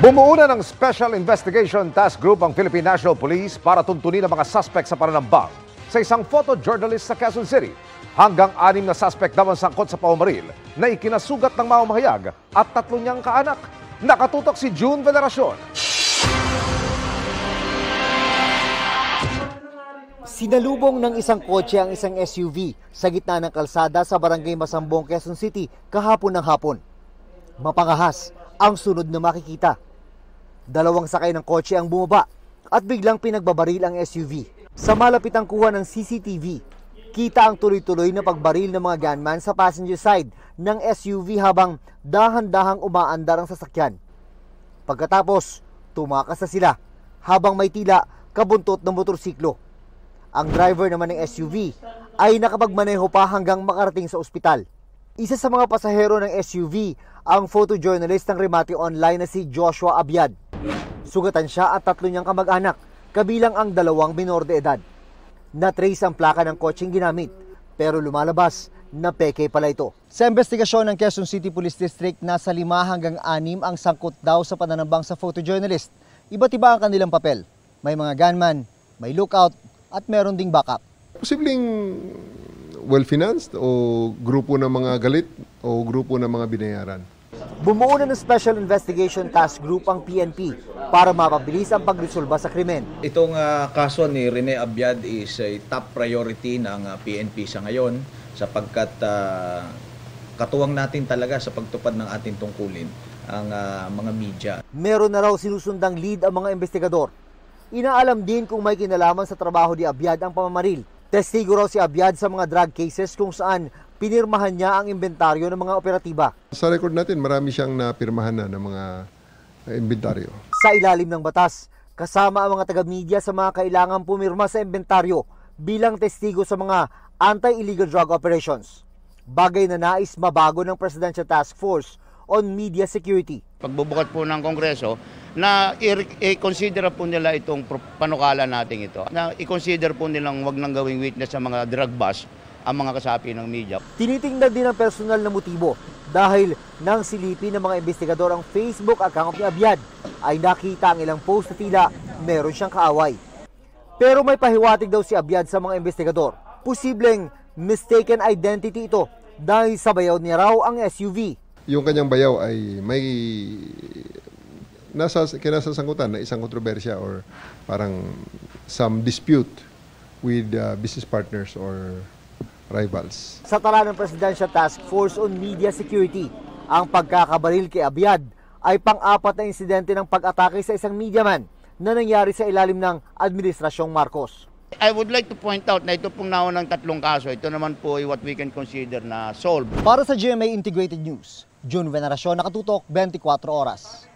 Bumuo na ng Special Investigation Task Group ang Philippine National Police para tuntunin ang mga suspect sa pananambang sa isang photojournalist sa Quezon City. Hanggang 6 na suspect daw ang sangkot sa paumaril na ikinasugat ng mamamahayag at 3 niyang kaanak. Nakatutok si June Veneracion. Sinalubong ng isang kotse ang isang SUV sa gitna ng kalsada sa Barangay Masambong, Quezon City kahapon ng hapon. Mapangahas ang sunod na makikita. 2 sakay ng kotse ang bumaba at biglang pinagbabaril ang SUV. Sa malapitang kuha ng CCTV, kita ang tuloy-tuloy na pagbaril ng mga gunman sa passenger side ng SUV habang dahan-dahang umaandar ang sasakyan. Pagkatapos, tumakas na sila habang may tila kabuntot ng motorsiklo. Ang driver naman ng SUV ay nakapagmaneho pa hanggang makarating sa ospital. Isa sa mga pasahero ng SUV ang photojournalist ng Remate Online na si Joshua Abiad. Sugatan siya at 3 niyang kamag-anak, kabilang ang 2 minor de edad. Na-trace ang plaka ng kotseng ginamit, pero lumalabas na peke pala ito. Sa investigasyon ng Quezon City Police District, nasa 5 hanggang 6 ang sangkot daw sa pananambang sa photojournalist. Iba't iba ang kanilang papel. May mga gunman, may lookout, at meron ding backup. Posibleng well-financed o grupo ng mga galit o grupo ng mga binayaran. Bumuo na ng Special Investigation Task Group ang PNP para mapabilis ang pagresolba sa krimen. Itong kaso ni Rene Abiad is a top priority ng PNP sa ngayon sapagkat katuwang natin talaga sa pagtupad ng ating tungkulin ang mga media. Meron na raw sinusundang lead ang mga investigador. Inaalam din kung may kinalaman sa trabaho ni Abiad ang pamamaril. Testigo raw si Abiad sa mga drug cases kung saan pinirmahan niya ang inventaryo ng mga operatiba. Sa record natin, marami siyang napirmahan na ng mga inventaryo. Sa ilalim ng batas, kasama ang mga taga-media sa mga kailangang pumirma sa inventaryo bilang testigo sa mga anti-illegal drug operations. Bagay na nais mabago ng Presidential Task Force on Media Security. Pagbubukat po ng Kongreso, na i-consider po nila itong panukala natin ito. Na i-consider po nilang wag nang gawing witness sa mga drug bust ang mga kasapi ng media. Tinitingnan din ang personal na motibo dahil nang silipin ng mga investigador ang Facebook account ni Abiad ay nakita ang ilang post na tila meron siyang kaaway. Pero may pahiwatig daw si Abiad sa mga investigador. Posibleng mistaken identity ito dahil sa bayaw niya raw ang SUV. Yung kanyang bayaw ay may kinasasangkutan na isang kontrobersya or parang some dispute with business partners or rivals. Sa tala ng Presidential Task Force on Media Security, ang pagkakabaril kay Abiad ay pang-4 na insidente ng pag-atake sa isang mediaman na nangyari sa ilalim ng Administrasyong Marcos. I would like to point out na ito pong naunang 3 kaso, ito naman po ay what we can consider na solved. Para sa GMA Integrated News, June Veneracion, nakatutok 24 oras.